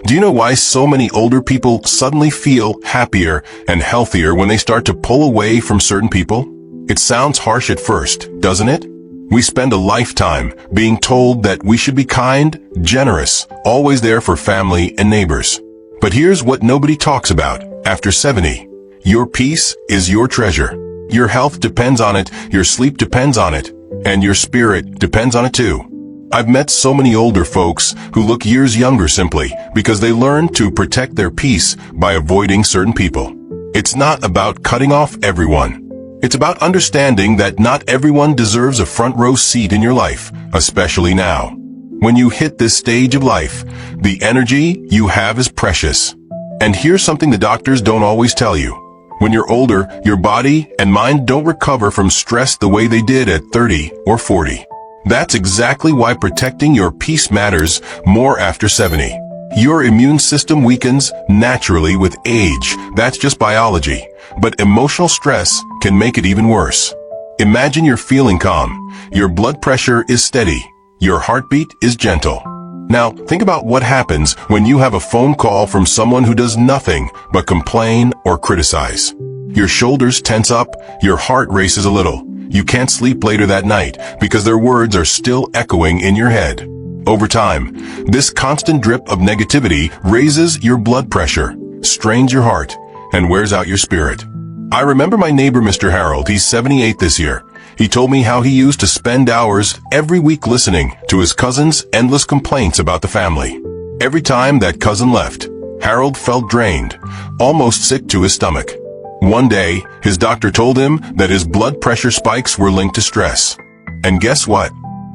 Do you know why so many older people suddenly feel happier and healthier when they start to pull away from certain people? It sounds harsh at first, doesn't it? We spend a lifetime being told that we should be kind, generous, always there for family and neighbors. But here's what nobody talks about. After 70, your peace is your treasure. Your health depends on it, your sleep depends on it, and your spirit depends on it too. I've met so many older folks who look years younger simply because they learned to protect their peace by avoiding certain people. It's not about cutting off everyone. It's about understanding that not everyone deserves a front row seat in your life, especially now. When you hit this stage of life, the energy you have is precious. And here's something the doctors don't always tell you. When you're older, your body and mind don't recover from stress the way they did at 30 or 40. That's exactly why protecting your peace matters more after 70. Your immune system weakens naturally with age. That's just biology. But emotional stress can make it even worse. Imagine you're feeling calm. Your blood pressure is steady. Your heartbeat is gentle. Now, think about what happens when you have a phone call from someone who does nothing but complain or criticize. Your shoulders tense up, your heart races a little. You can't sleep later that night because their words are still echoing in your head. Over time, this constant drip of negativity raises your blood pressure, strains your heart, and wears out your spirit. I remember my neighbor, Mr. Harold. He's 78 this year. He told me how he used to spend hours every week listening to his cousin's endless complaints about the family. Every time that cousin left, Harold felt drained, almost sick to his stomach. One day, his doctor told him that his blood pressure spikes were linked to stress. And guess what?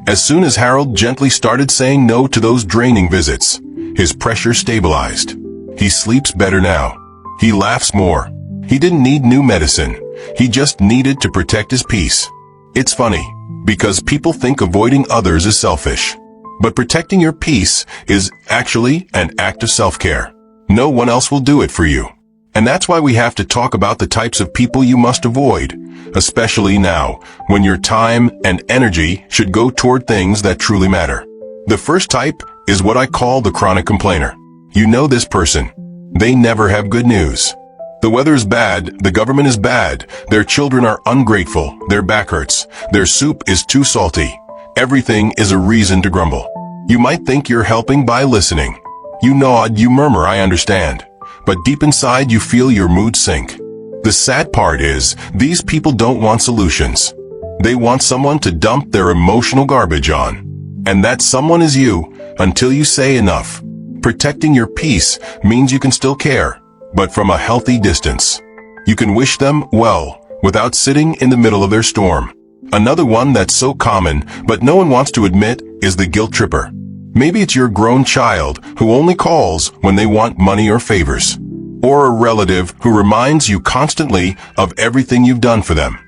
As soon as Harold gently started saying no to those draining visits, his pressure stabilized. He sleeps better now. He laughs more. He didn't need new medicine. He just needed to protect his peace. It's funny, because people think avoiding others is selfish. But protecting your peace is actually an act of self-care. No one else will do it for you. And that's why we have to talk about the types of people you must avoid, especially now, when your time and energy should go toward things that truly matter. The first type is what I call the chronic complainer. You know this person. They never have good news. The weather is bad, the government is bad, their children are ungrateful, their back hurts, their soup is too salty. Everything is a reason to grumble. You might think you're helping by listening. You nod, you murmur, I understand. But deep inside you feel your mood sink. The sad part is, these people don't want solutions. They want someone to dump their emotional garbage on. And that someone is you, until you say enough. Protecting your peace means you can still care, but from a healthy distance. You can wish them well, without sitting in the middle of their storm. Another one that's so common, but no one wants to admit, is the guilt tripper. Maybe it's your grown child who only calls when they want money or favors. Or a relative who reminds you constantly of everything you've done for them,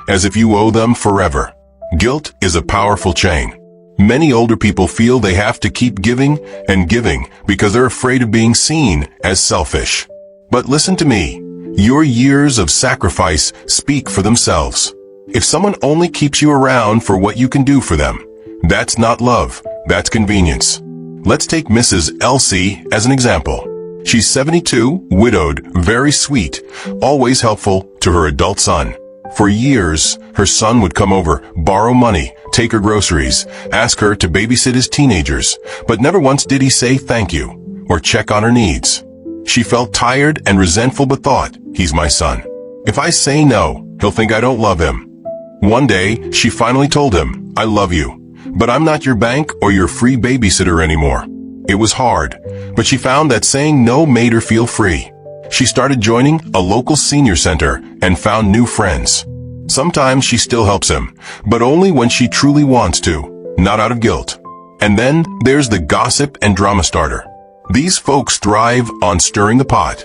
as if you owe them forever. Guilt is a powerful chain. Many older people feel they have to keep giving and giving because they're afraid of being seen as selfish. But listen to me. Your years of sacrifice speak for themselves. If someone only keeps you around for what you can do for them, that's not love. That's convenience. Let's take Mrs. Elsie as an example. She's 72, widowed, very sweet, always helpful to her adult son. For years, her son would come over, borrow money, take her groceries, ask her to babysit his teenagers, but never once did he say thank you or check on her needs. She felt tired and resentful but thought, he's my son. If I say no, he'll think I don't love him. One day, she finally told him, I love you, but I'm not your bank or your free babysitter anymore. It was hard, but she found that saying no made her feel free. She started joining a local senior center and found new friends. Sometimes she still helps him, but only when she truly wants to, not out of guilt. And then there's the gossip and drama starter. These folks thrive on stirring the pot.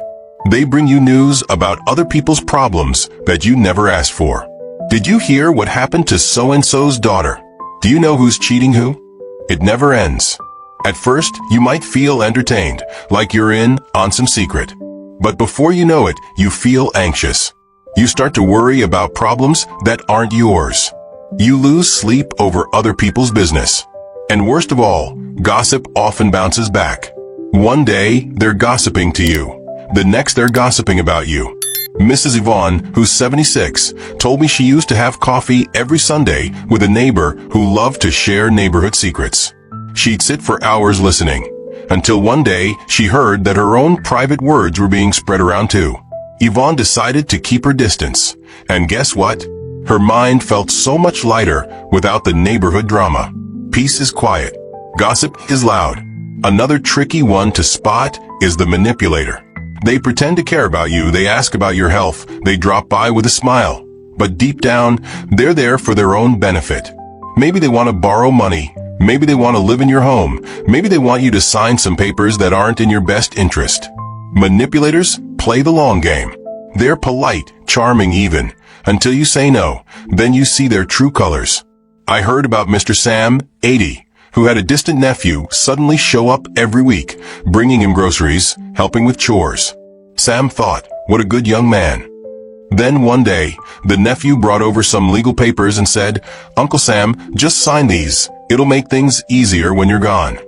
They bring you news about other people's problems that you never asked for. Did you hear what happened to so-and-so's daughter? Do you know who's cheating who? It never ends. At first, you might feel entertained, like you're in on some secret. But before you know it, you feel anxious. You start to worry about problems that aren't yours. You lose sleep over other people's business. And worst of all, gossip often bounces back. One day, they're gossiping to you. The next, they're gossiping about you. Mrs. Yvonne, who's 76, told me she used to have coffee every Sunday with a neighbor who loved to share neighborhood secrets. She'd sit for hours listening, until one day she heard that her own private words were being spread around too. Yvonne decided to keep her distance, and guess what? Her mind felt so much lighter without the neighborhood drama. Peace is quiet. Gossip is loud. Another tricky one to spot is the manipulator. They pretend to care about you, they ask about your health, they drop by with a smile. But deep down, they're there for their own benefit. Maybe they want to borrow money, maybe they want to live in your home, maybe they want you to sign some papers that aren't in your best interest. Manipulators play the long game. They're polite, charming even, until you say no, then you see their true colors. I heard about Mr. Sam, 80. Who had a distant nephew suddenly show up every week, bringing him groceries, helping with chores. Sam thought, what a good young man. Then one day, the nephew brought over some legal papers and said, Uncle Sam, just sign these. It'll make things easier when you're gone.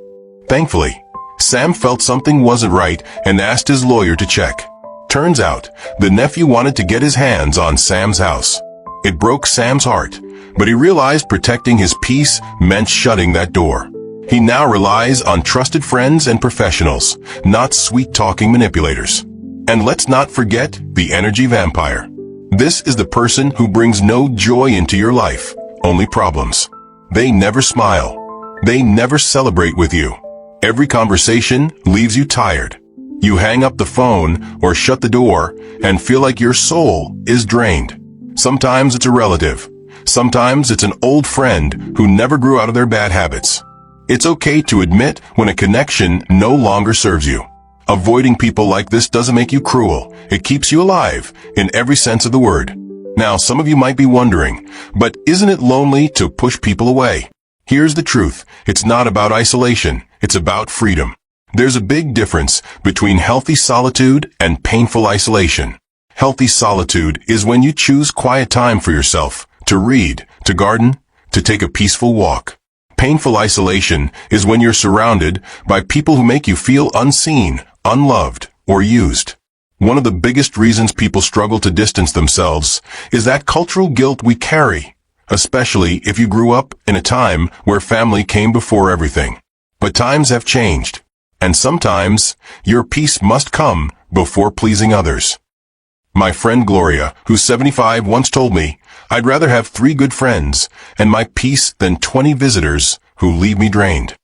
Thankfully, Sam felt something wasn't right and asked his lawyer to check. Turns out, the nephew wanted to get his hands on Sam's house. It broke Sam's heart, but he realized protecting his peace meant shutting that door. He now relies on trusted friends and professionals, not sweet-talking manipulators. And let's not forget the energy vampire. This is the person who brings no joy into your life, only problems. They never smile. They never celebrate with you. Every conversation leaves you tired. You hang up the phone or shut the door and feel like your soul is drained. Sometimes it's a relative. Sometimes it's an old friend who never grew out of their bad habits. It's okay to admit when a connection no longer serves you. Avoiding people like this doesn't make you cruel. It keeps you alive, in every sense of the word. Now, some of you might be wondering, but isn't it lonely to push people away? Here's the truth. It's not about isolation. It's about freedom. There's a big difference between healthy solitude and painful isolation. Healthy solitude is when you choose quiet time for yourself, to read, to garden, to take a peaceful walk. Painful isolation is when you're surrounded by people who make you feel unseen, unloved, or used. One of the biggest reasons people struggle to distance themselves is that cultural guilt we carry, especially if you grew up in a time where family came before everything. But times have changed, and sometimes your peace must come before pleasing others. My friend Gloria, who's 75, once told me, I'd rather have 3 good friends and my peace than 20 visitors who leave me drained.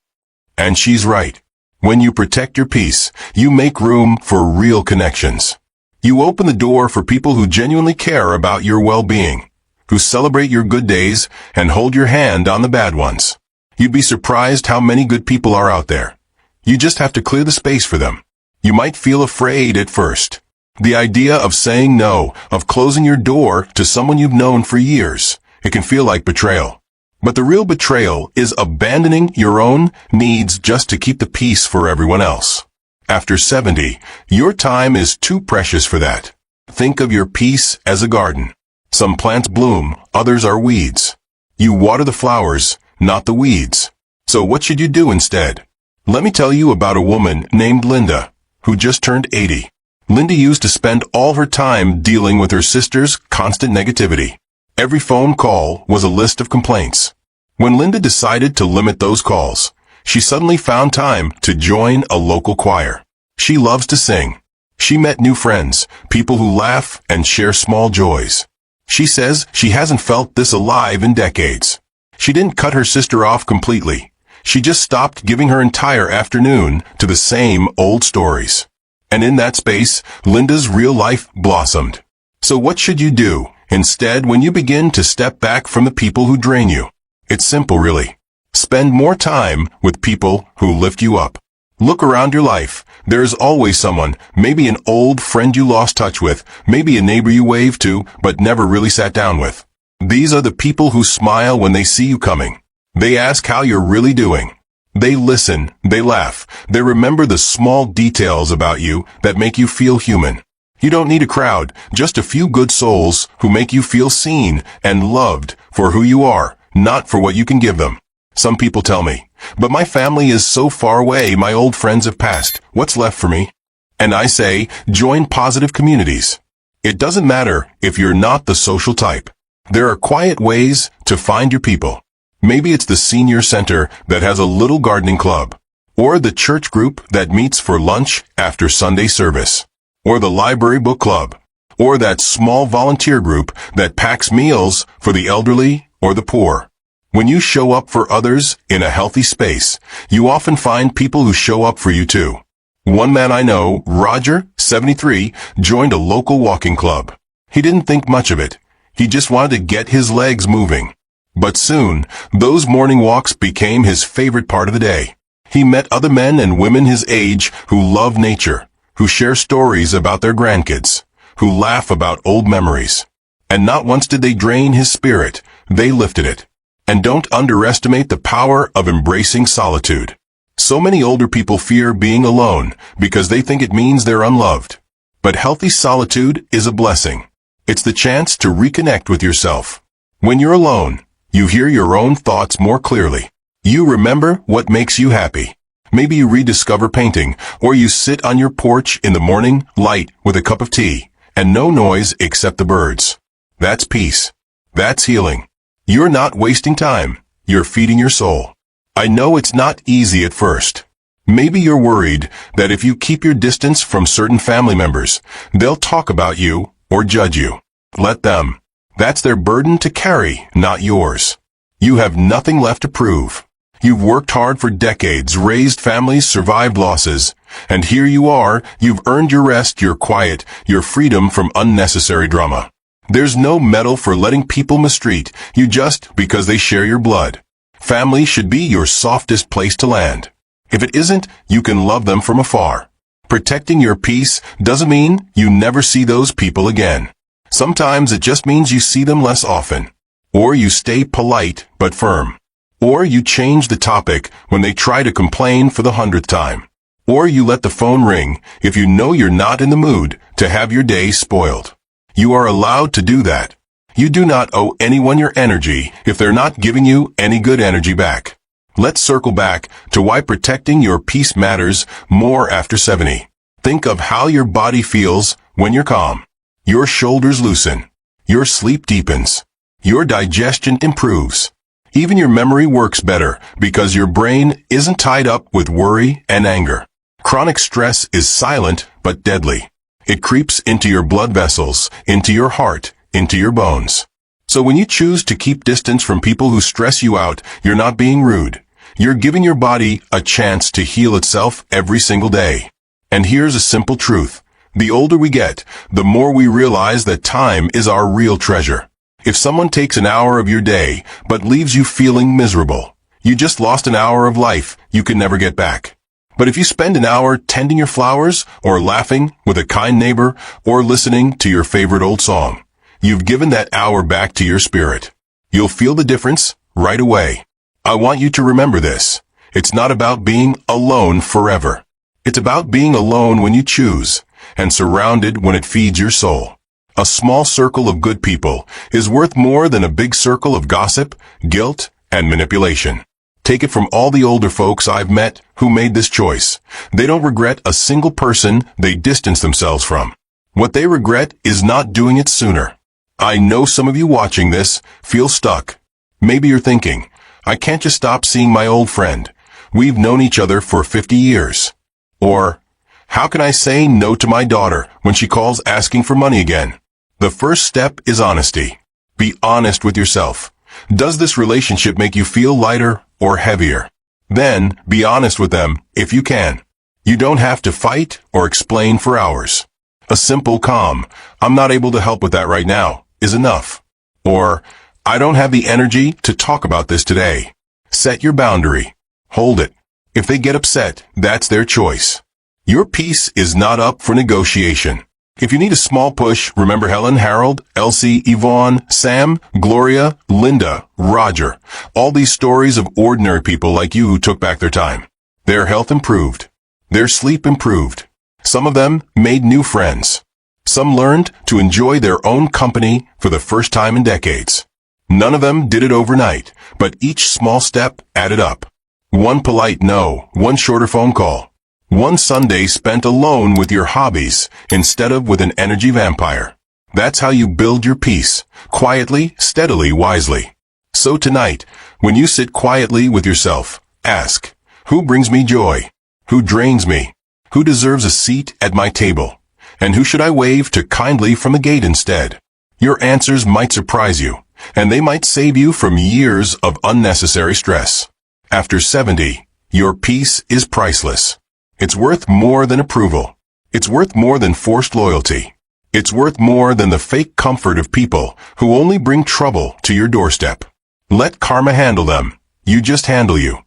And she's right. When you protect your peace, you make room for real connections. You open the door for people who genuinely care about your well-being, who celebrate your good days and hold your hand on the bad ones. You'd be surprised how many good people are out there. You just have to clear the space for them. You might feel afraid at first. The idea of saying no, of closing your door to someone you've known for years, it can feel like betrayal. But the real betrayal is abandoning your own needs just to keep the peace for everyone else. After 70, your time is too precious for that. Think of your peace as a garden. Some plants bloom, others are weeds. You water the flowers, not the weeds. So what should you do instead? Let me tell you about a woman named Linda, who just turned 80. Linda used to spend all her time dealing with her sister's constant negativity. Every phone call was a list of complaints. When Linda decided to limit those calls, she suddenly found time to join a local choir. She loves to sing. She met new friends, people who laugh and share small joys. She says she hasn't felt this alive in decades. She didn't cut her sister off completely. She just stopped giving her entire afternoon to the same old stories. And in that space, Linda's real life blossomed. So what should you do instead when you begin to step back from the people who drain you? It's simple, really. Spend more time with people who lift you up. Look around your life. There's always someone, maybe an old friend you lost touch with, maybe a neighbor you waved to but never really sat down with. These are the people who smile when they see you coming. They ask how you're really doing. They listen, they laugh, they remember the small details about you that make you feel human. You don't need a crowd, just a few good souls who make you feel seen and loved for who you are, not for what you can give them. Some people tell me, but my family is so far away, my old friends have passed. What's left for me? And I say, join positive communities. It doesn't matter if you're not the social type. There are quiet ways to find your people. Maybe it's the senior center that has a little gardening club, or the church group that meets for lunch after Sunday service, or the library book club, or that small volunteer group that packs meals for the elderly or the poor. When you show up for others in a healthy space, you often find people who show up for you too. One man I know, Roger, 73, joined a local walking club. He didn't think much of it. He just wanted to get his legs moving. But soon, those morning walks became his favorite part of the day. He met other men and women his age who love nature, who share stories about their grandkids, who laugh about old memories. And not once did they drain his spirit, they lifted it. And don't underestimate the power of embracing solitude. So many older people fear being alone because they think it means they're unloved. But healthy solitude is a blessing. It's the chance to reconnect with yourself. When you're alone, you hear your own thoughts more clearly. You remember what makes you happy. Maybe you rediscover painting, or you sit on your porch in the morning light with a cup of tea, and no noise except the birds. That's peace. That's healing. You're not wasting time. You're feeding your soul. I know it's not easy at first. Maybe you're worried that if you keep your distance from certain family members, they'll talk about you or judge you. Let them. That's their burden to carry, not yours. You have nothing left to prove. You've worked hard for decades, raised families, survived losses, and here you are, you've earned your rest, your quiet, your freedom from unnecessary drama. There's no medal for letting people mistreat you just because they share your blood. Family should be your softest place to land. If it isn't, you can love them from afar. Protecting your peace doesn't mean you never see those people again. Sometimes it just means you see them less often. Or you stay polite but firm. Or you change the topic when they try to complain for the 100th time. Or you let the phone ring if you know you're not in the mood to have your day spoiled. You are allowed to do that. You do not owe anyone your energy if they're not giving you any good energy back. Let's circle back to why protecting your peace matters more after 70. Think of how your body feels when you're calm. Your shoulders loosen. Your sleep deepens. Your digestion improves. Even your memory works better because your brain isn't tied up with worry and anger. Chronic stress is silent but deadly. It creeps into your blood vessels, into your heart, into your bones. So when you choose to keep distance from people who stress you out, you're not being rude. You're giving your body a chance to heal itself every single day. And here's a simple truth. The older we get, the more we realize that time is our real treasure. If someone takes an hour of your day, but leaves you feeling miserable, you just lost an hour of life you can never get back. But if you spend an hour tending your flowers, or laughing with a kind neighbor, or listening to your favorite old song, you've given that hour back to your spirit. You'll feel the difference right away. I want you to remember this. It's not about being alone forever. It's about being alone when you choose, and surrounded when it feeds your soul. A small circle of good people is worth more than a big circle of gossip, guilt, and manipulation. Take it from all the older folks I've met who made this choice. They don't regret a single person they distanced themselves from. What they regret is not doing it sooner. I know some of you watching this feel stuck. Maybe you're thinking, I can't just stop seeing my old friend. We've known each other for 50 years. Or, how can I say no to my daughter when she calls asking for money again? The first step is honesty. Be honest with yourself. Does this relationship make you feel lighter or heavier? Then, be honest with them if you can. You don't have to fight or explain for hours. A simple calm, I'm not able to help with that right now, is enough. Or, I don't have the energy to talk about this today. Set your boundary. Hold it. If they get upset, that's their choice. Your peace is not up for negotiation. If you need a small push, remember Helen, Harold, Elsie, Yvonne, Sam, Gloria, Linda, Roger. All these stories of ordinary people like you who took back their time. Their health improved. Their sleep improved. Some of them made new friends. Some learned to enjoy their own company for the first time in decades. None of them did it overnight, but each small step added up. One polite no, one shorter phone call. One Sunday spent alone with your hobbies instead of with an energy vampire. That's how you build your peace, quietly, steadily, wisely. So tonight, when you sit quietly with yourself, ask, who brings me joy? Who drains me? Who deserves a seat at my table? And who should I wave to kindly from the gate instead? Your answers might surprise you, and they might save you from years of unnecessary stress. After 70, your peace is priceless. It's worth more than approval. It's worth more than forced loyalty. It's worth more than the fake comfort of people who only bring trouble to your doorstep. Let karma handle them. You just handle you.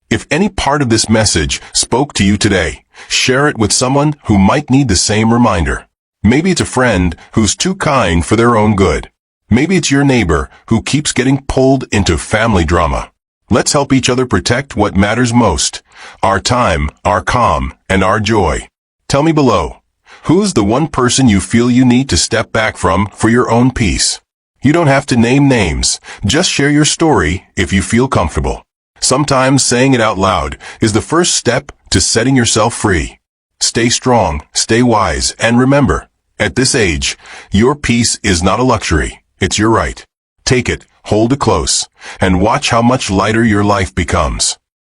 If any part of this message spoke to you today, share it with someone who might need the same reminder. Maybe it's a friend who's too kind for their own good. Maybe it's your neighbor who keeps getting pulled into family drama. Let's help each other protect what matters most. Our time, our calm, and our joy. Tell me below, who's the one person you feel you need to step back from for your own peace? You don't have to name names. Just share your story if you feel comfortable. Sometimes saying it out loud is the first step to setting yourself free. Stay strong, stay wise, and remember, at this age, your peace is not a luxury. It's your right. Take it, hold it close, and watch how much lighter your life becomes.